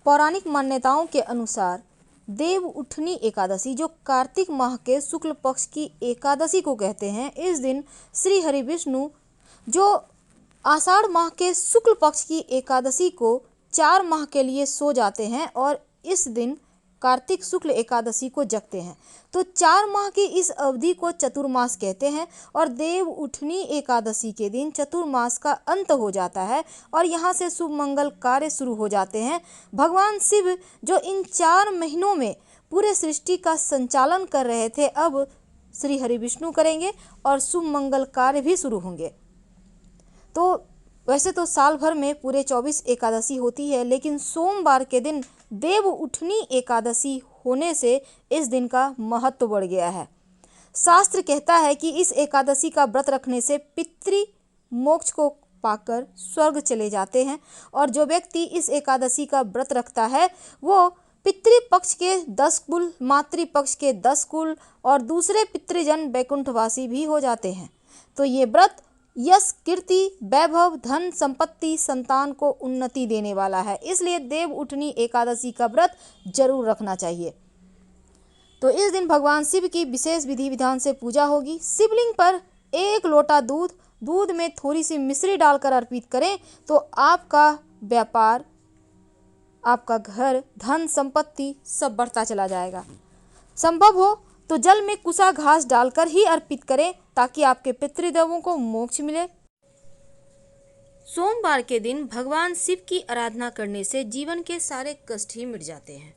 पौराणिक मान्यताओं के अनुसार देव उठनी एकादशी, जो कार्तिक माह के शुक्ल पक्ष की एकादशी को कहते हैं, इस दिन श्री हरि विष्णु जो आषाढ़ माह के शुक्ल पक्ष की एकादशी को 4 माह के लिए सो जाते हैं और इस दिन कार्तिक शुक्ल एकादशी को जगते हैं, तो 4 माह की इस अवधि को चतुर्मास कहते हैं। और देव उठनी एकादशी के दिन चतुर्मास का अंत हो जाता है और यहाँ से शुभ मंगल कार्य शुरू हो जाते हैं। भगवान शिव जो इन 4 महीनों में पूरे सृष्टि का संचालन कर रहे थे, अब श्री हरि विष्णु करेंगे और शुभ मंगल कार्य भी शुरू होंगे। तो वैसे तो साल भर में पूरे 24 एकादशी होती है, लेकिन सोमवार के दिन देव उठनी एकादशी होने से इस दिन का महत्व बढ़ गया है। शास्त्र कहता है कि इस एकादशी का व्रत रखने से पितृ मोक्ष को पाकर स्वर्ग चले जाते हैं और जो व्यक्ति इस एकादशी का व्रत रखता है वो पितृ पक्ष के 10 कुल, मातृ पक्ष के 10 कुल और दूसरे पितृजन वैकुंठवासी भी हो जाते हैं। तो ये व्रत यश, कीर्ति, वैभव, धन, संपत्ति, संतान को उन्नति देने वाला है, इसलिए देव उठनी एकादशी का व्रत जरूर रखना चाहिए। तो इस दिन भगवान शिव की विशेष विधि विधान से पूजा होगी। शिवलिंग पर 1 लोटा दूध में थोड़ी सी मिश्री डालकर अर्पित करें तो आपका व्यापार, आपका घर, धन, संपत्ति सब बढ़ता चला जाएगा। संभव हो तो जल में कुसा घास डालकर ही अर्पित करें ताकि आपके पितृदेवों को मोक्ष मिले। सोमवार के दिन भगवान शिव की आराधना करने से जीवन के सारे कष्ट ही मिट जाते हैं।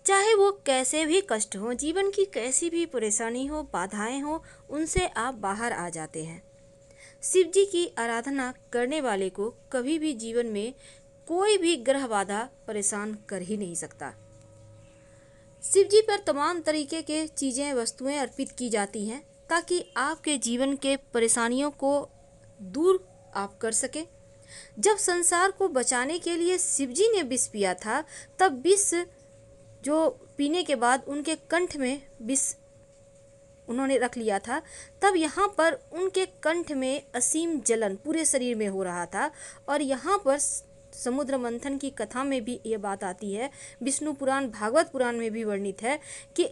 चाहे वो कैसे भी कष्ट हो, जीवन की कैसी भी परेशानी हो, बाधाएं हो, उनसे आप बाहर आ जाते हैं। शिव जी की आराधना करने वाले को कभी भी जीवन में कोई भी ग्रह बाधा परेशान कर ही नहीं सकता। शिव जी पर तमाम तरीके के चीज़ें, वस्तुएं अर्पित की जाती हैं ताकि आपके जीवन के परेशानियों को दूर आप कर सके। जब संसार को बचाने के लिए शिव जी ने विष पिया था, तब विष जो पीने के बाद उनके कंठ में विष उन्होंने रख लिया था, तब यहाँ पर उनके कंठ में असीम जलन पूरे शरीर में हो रहा था। और यहाँ पर समुद्र मंथन की कथा में भी ये बात आती है, विष्णु पुराण, भागवत पुराण में भी वर्णित है कि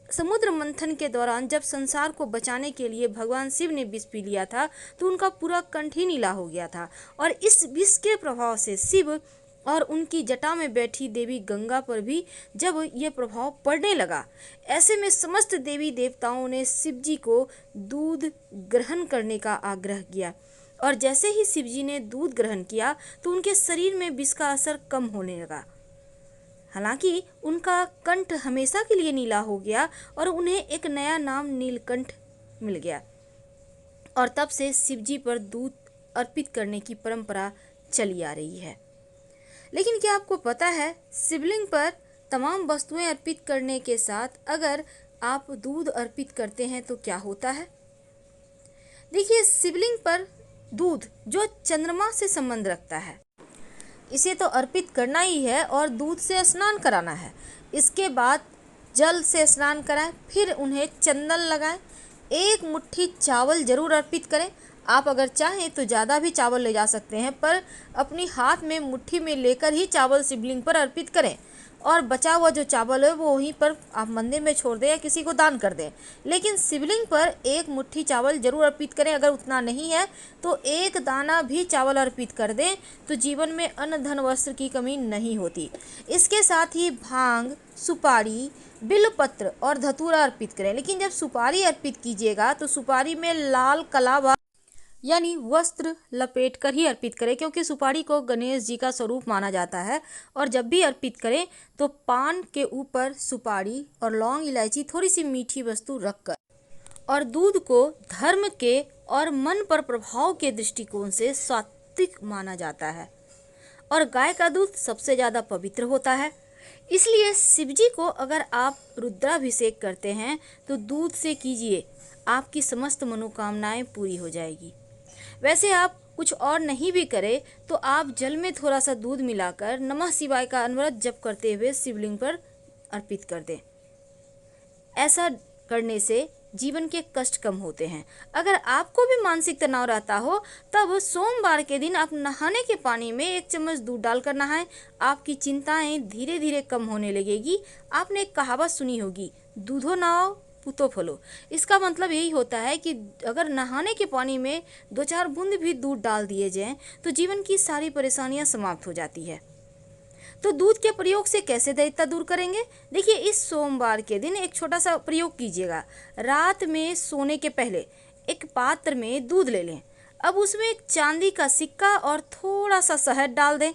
समुद्र मंथन के दौरान जब संसार को बचाने के लिए भगवान शिव ने विष पी लिया था तो उनका पूरा कंठ ही नीला हो गया था। और इस विष के प्रभाव से शिव और उनकी जटा में बैठी देवी गंगा पर भी जब ये प्रभाव पड़ने लगा, ऐसे में समस्त देवी देवताओं ने शिव जी को दूध ग्रहण करने का आग्रह किया। और जैसे ही शिव जी ने दूध ग्रहण किया तो उनके शरीर में विष का असर कम होने लगा। हालांकि उनका कंठ हमेशा के लिए नीला हो गया और उन्हें एक नया नाम नीलकंठ मिल गया। और तब से शिव जी पर दूध अर्पित करने की परंपरा चली आ रही है। लेकिन क्या आपको पता है, शिवलिंग पर तमाम वस्तुएं अर्पित करने के साथ अगर आप दूध अर्पित करते हैं तो क्या होता है? देखिए, शिवलिंग पर दूध जो चंद्रमा से संबंध रखता है, इसे तो अर्पित करना ही है और दूध से स्नान कराना है। इसके बाद जल से स्नान कराएं, फिर उन्हें चंदन लगाएं, 1 मुट्ठी चावल जरूर अर्पित करें। आप अगर चाहें तो ज़्यादा भी चावल ले जा सकते हैं, पर अपनी हाथ में मुट्ठी में लेकर ही चावल शिवलिंग पर अर्पित करें और बचा हुआ जो चावल है वो वहीं पर आप मंदिर में छोड़ दें या किसी को दान कर दें। लेकिन शिवलिंग पर 1 मुट्ठी चावल जरूर अर्पित करें। अगर उतना नहीं है तो 1 दाना भी चावल अर्पित कर दें, तो जीवन में अन्न, धन, वस्त्र की कमी नहीं होती। इसके साथ ही भांग, सुपारी, बिल्वपत्र और धतूरा अर्पित करें। लेकिन जब सुपारी अर्पित कीजिएगा तो सुपारी में लाल कलावा यानी वस्त्र लपेट कर ही अर्पित करें, क्योंकि सुपारी को गणेश जी का स्वरूप माना जाता है। और जब भी अर्पित करें तो पान के ऊपर सुपारी और लौंग, इलायची, थोड़ी सी मीठी वस्तु रखकर और दूध को धर्म के और मन पर प्रभाव के दृष्टिकोण से सात्विक माना जाता है। और गाय का दूध सबसे ज़्यादा पवित्र होता है, इसलिए शिव जी को अगर आप रुद्राभिषेक करते हैं तो दूध से कीजिए, आपकी समस्त मनोकामनाएं पूरी हो जाएगी। वैसे आप कुछ और नहीं भी करें तो आप जल में थोड़ा सा दूध मिलाकर नमः शिवाय का अनवरत जप करते हुए शिवलिंग पर अर्पित कर दें। ऐसा करने से जीवन के कष्ट कम होते हैं। अगर आपको भी मानसिक तनाव रहता हो तब सोमवार के दिन आप नहाने के पानी में 1 चम्मच दूध डालकर नहाएं। आपकी चिंताएं धीरे धीरे कम होने लगेगी। आपने एक कहावत सुनी होगी, दूधो नहाओ पूतो फलो। इसका मतलब यही होता है कि अगर नहाने के पानी में 2-4 बूंद भी दूध डाल दिए जाएं तो जीवन की सारी परेशानियां समाप्त हो जाती है। तो दूध के प्रयोग से कैसे दैत्यता दूर करेंगे? देखिए, इस सोमवार के दिन एक छोटा सा प्रयोग कीजिएगा। रात में सोने के पहले एक पात्र में दूध ले लें। अब उसमें एक चांदी का सिक्का और थोड़ा सा शहद डाल दें।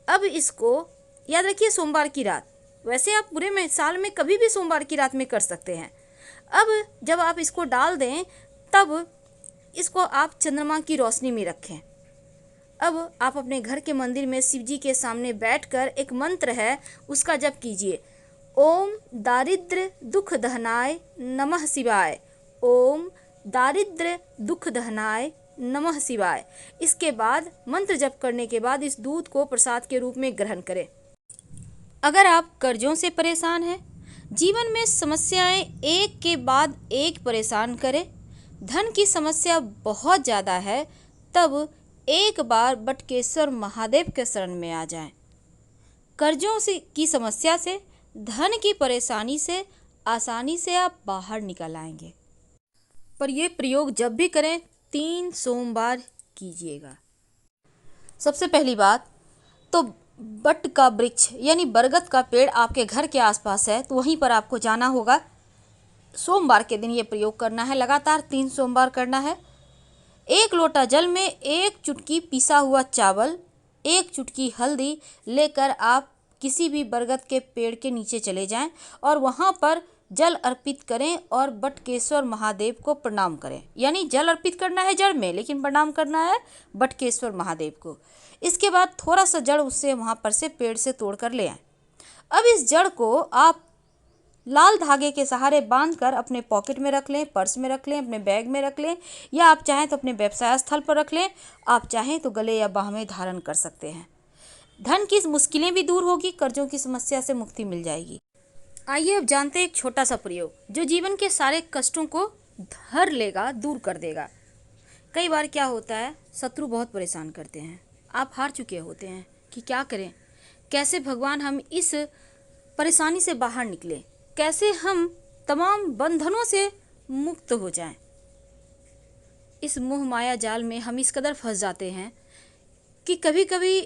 अब इसको याद रखिए, सोमवार की रात। वैसे आप पूरे में साल में कभी भी सोमवार की रात में कर सकते हैं। अब जब आप इसको डाल दें तब इसको आप चंद्रमा की रोशनी में रखें। अब आप अपने घर के मंदिर में शिव जी के सामने बैठकर एक मंत्र है उसका जप कीजिए। ओम दारिद्र दुख दहनाय नमः शिवाय। ओम दारिद्र दुख दहनाय नमः शिवाय। इसके बाद मंत्र जप करने के बाद इस दूध को प्रसाद के रूप में ग्रहण करें। अगर आप कर्जों से परेशान हैं, जीवन में समस्याएं एक के बाद एक परेशान करें, धन की समस्या बहुत ज़्यादा है, तब एक बार बटकेश्वर महादेव के शरण में आ जाएं। कर्जों से की समस्या से, धन की परेशानी से आसानी से आप बाहर निकल आएंगे। पर यह प्रयोग जब भी करें 3 सोमवार कीजिएगा। सबसे पहली बात तो बट का वृक्ष यानी बरगद का पेड़ आपके घर के आसपास है तो वहीं पर आपको जाना होगा। सोमवार के दिन ये प्रयोग करना है, लगातार 3 सोमवार करना है। 1 लोटा जल में 1 चुटकी पिसा हुआ चावल, 1 चुटकी हल्दी लेकर आप किसी भी बरगद के पेड़ के नीचे चले जाएं और वहां पर जल अर्पित करें और बटकेश्वर महादेव को प्रणाम करें। यानी जल अर्पित करना है जड़ में, लेकिन प्रणाम करना है बटकेश्वर महादेव को। इसके बाद थोड़ा सा जड़ उससे वहां पर से पेड़ से तोड़कर ले आएं। अब इस जड़ को आप लाल धागे के सहारे बांधकर अपने पॉकेट में रख लें, पर्स में रख लें, अपने बैग में रख लें, या आप चाहें तो अपने व्यवसाय स्थल पर रख लें। आप चाहें तो गले या बाह में धारण कर सकते हैं। धन की मुश्किलें भी दूर होगी, कर्जों की समस्या से मुक्ति मिल जाएगी। आइए अब जानते हैं एक छोटा सा प्रयोग जो जीवन के सारे कष्टों को धर लेगा, दूर कर देगा। कई बार क्या होता है, शत्रु बहुत परेशान करते हैं, आप हार चुके होते हैं कि क्या करें, कैसे भगवान हम इस परेशानी से बाहर निकलें, कैसे हम तमाम बंधनों से मुक्त हो जाएं। इस मोह माया जाल में हम इस कदर फंस जाते हैं कि कभी कभी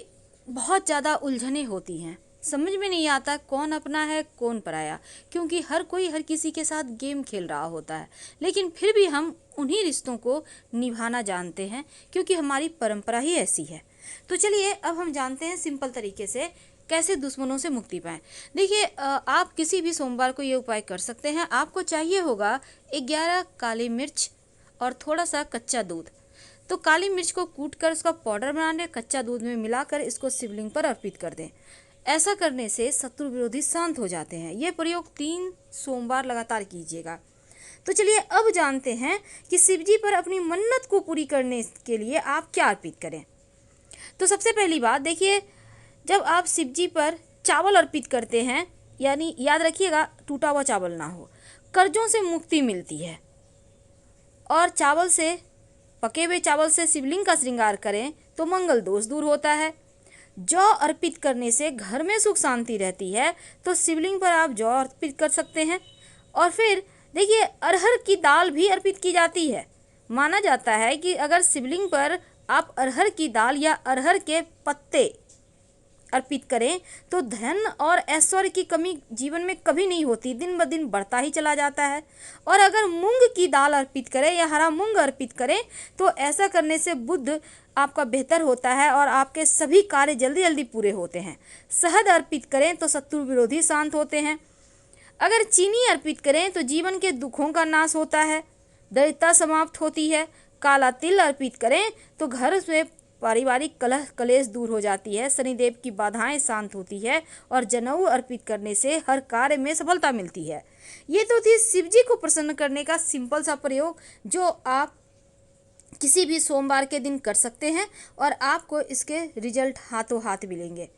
बहुत ज़्यादा उलझनें होती हैं, समझ में नहीं आता कौन अपना है कौन पराया, क्योंकि हर कोई हर किसी के साथ गेम खेल रहा होता है। लेकिन फिर भी हम उन्हीं रिश्तों को निभाना जानते हैं क्योंकि हमारी परंपरा ही ऐसी है। तो चलिए अब हम जानते हैं सिंपल तरीके से कैसे दुश्मनों से मुक्ति पाएं। देखिए, आप किसी भी सोमवार को ये उपाय कर सकते हैं। आपको चाहिए होगा 11 काली मिर्च और थोड़ा सा कच्चा दूध। तो काली मिर्च को कूट कर उसका पाउडर बना लें, कच्चा दूध में मिलाकर इसको शिवलिंग पर अर्पित कर दें। ऐसा करने से शत्रु विरोधी शांत हो जाते हैं। यह प्रयोग 3 सोमवार लगातार कीजिएगा। तो चलिए अब जानते हैं कि शिवजी पर अपनी मन्नत को पूरी करने के लिए आप क्या अर्पित करें। तो सबसे पहली बात देखिए, जब आप शिवजी पर चावल अर्पित करते हैं, यानी याद रखिएगा टूटा हुआ चावल ना हो, कर्जों से मुक्ति मिलती है। और चावल से, पके हुए चावल से शिवलिंग का श्रृंगार करें तो मंगल दोष दूर होता है। जौ अर्पित करने से घर में सुख शांति रहती है, तो शिवलिंग पर आप जौ अर्पित कर सकते हैं। और फिर देखिए, अरहर की दाल भी अर्पित की जाती है। माना जाता है कि अगर शिवलिंग पर आप अरहर की दाल या अरहर के पत्ते अर्पित करें तो धन और ऐश्वर्य की कमी जीवन में कभी नहीं होती, दिन ब दिन बढ़ता ही चला जाता है। और अगर मूंग की दाल अर्पित करें या हरा मूंग अर्पित करें तो ऐसा करने से बुद्ध आपका बेहतर होता है और आपके सभी कार्य जल्दी जल्दी पूरे होते हैं। शहद अर्पित करें तो शत्रु विरोधी शांत होते हैं। अगर चीनी अर्पित करें तो जीवन के दुखों का नाश होता है, दरिद्रता समाप्त होती है। काला तिल अर्पित करें तो घर में पारिवारिक कलह कलेश दूर हो जाती है, शनिदेव की बाधाएं शांत होती है और जनेऊ अर्पित करने से हर कार्य में सफलता मिलती है। ये तो थी शिव जी को प्रसन्न करने का सिंपल सा प्रयोग जो आप किसी भी सोमवार के दिन कर सकते हैं और आपको इसके रिजल्ट हाथों हाथ मिलेंगे।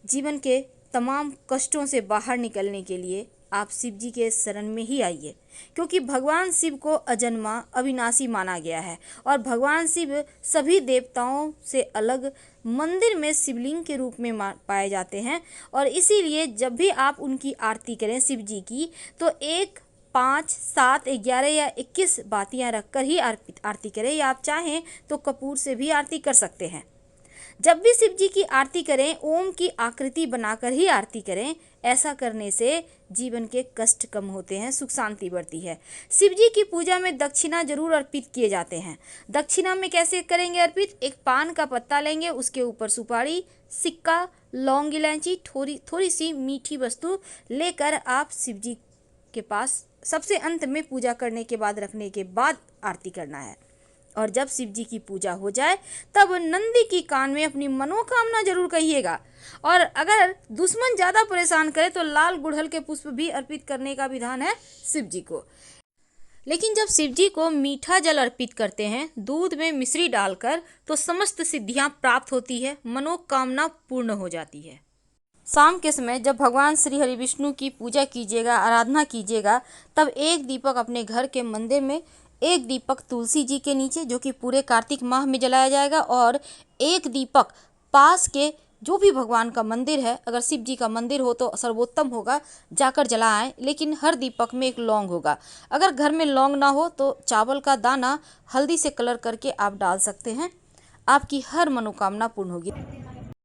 जीवन के तमाम कष्टों से बाहर निकलने के लिए आप शिव जी के शरण में ही आइए, क्योंकि भगवान शिव को अजन्मा अविनाशी माना गया है और भगवान शिव सभी देवताओं से अलग मंदिर में शिवलिंग के रूप में पाए जाते हैं। और इसीलिए जब भी आप उनकी आरती करें शिव जी की, तो 1, 5, 7, 11 या 21 बातियां रखकर ही आरती करें, या आप चाहें तो कपूर से भी आरती कर सकते हैं। जब भी शिव जी की आरती करें, ओम की आकृति बनाकर ही आरती करें। ऐसा करने से जीवन के कष्ट कम होते हैं, सुख शांति बढ़ती है। शिव जी की पूजा में दक्षिणा जरूर अर्पित किए जाते हैं। दक्षिणा में कैसे करेंगे अर्पित? एक पान का पत्ता लेंगे, उसके ऊपर सुपारी, सिक्का, लौंग, इलायची, थोड़ी सी मीठी वस्तु लेकर आप शिव जी के पास सबसे अंत में पूजा करने के बाद रखने के बाद आरती करना है। और जब शिव जी की पूजा हो जाए तब नंदी की कान में अपनी मनोकामना जरूर कहिएगा। और अगर दुश्मन ज़्यादा परेशान करे तो लाल गुड़हल के पुष्प भी अर्पित करने का विधान है शिव जी को। लेकिन जब शिव जी को मीठा जल अर्पित करते हैं दूध में मिश्री डालकर, तो समस्त सिद्धियां प्राप्त होती है, मनोकामना पूर्ण हो जाती है। शाम के समय जब भगवान श्री हरि विष्णु की पूजा कीजिएगा, आराधना कीजिएगा, तब एक दीपक अपने घर के मंदिर में, एक दीपक तुलसी जी के नीचे जो कि पूरे कार्तिक माह में जलाया जाएगा, और एक दीपक पास के जो भी भगवान का मंदिर है, अगर शिव जी का मंदिर हो तो सर्वोत्तम होगा, जाकर जलाएं। लेकिन हर दीपक में एक लौंग होगा। अगर घर में लौंग ना हो तो चावल का दाना हल्दी से कलर करके आप डाल सकते हैं। आपकी हर मनोकामना पूर्ण होगी।